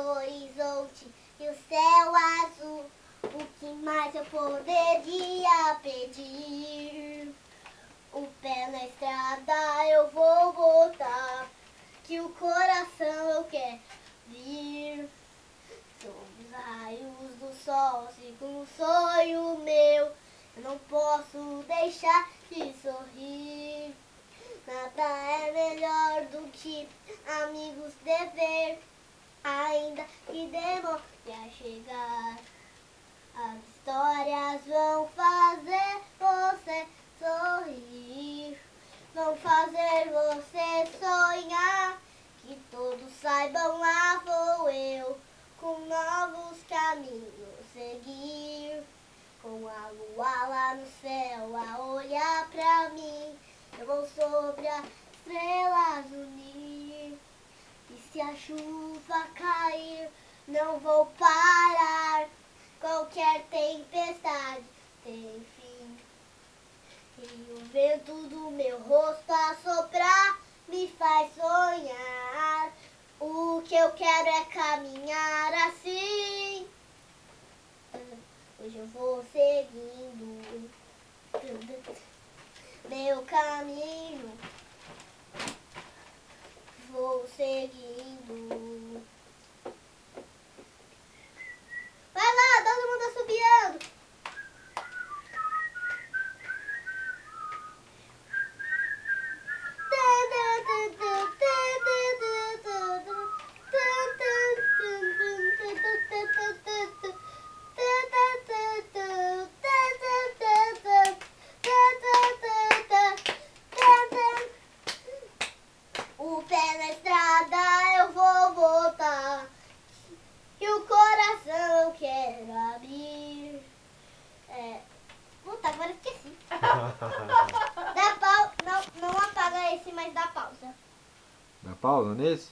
horizonte e o céu azul. O que mais eu poderia pedir? O pé na estrada eu vou botar, que o coração eu quero vir. Sob os raios do sol, sigo um sonho meu. Eu não posso deixar de sorrir. Nada é melhor do que amigos dever, ainda que demore a chegar. As histórias vão fazer você sorrir, vão fazer você sonhar. Que todos saibam, lá vou eu, com novos caminhos seguir. Com a lua lá no céu a olhar pra mim, eu vou sobre as estrelas unir. E se a chuva cair, não vou parar. Qualquer tempestade tem fim. E o vento do meu rosto a soprar me faz sonhar. O que eu quero é caminhar assim. Hoje eu vou seguindo meu caminho. Vou seguindo. Vai lá, todo mundo assobiando. O pé na estrada eu vou botar, e o coração eu quero abrir. Puta, agora esqueci. Dá pausa. Não apaga esse, mas dá pausa. Dá pausa nesse?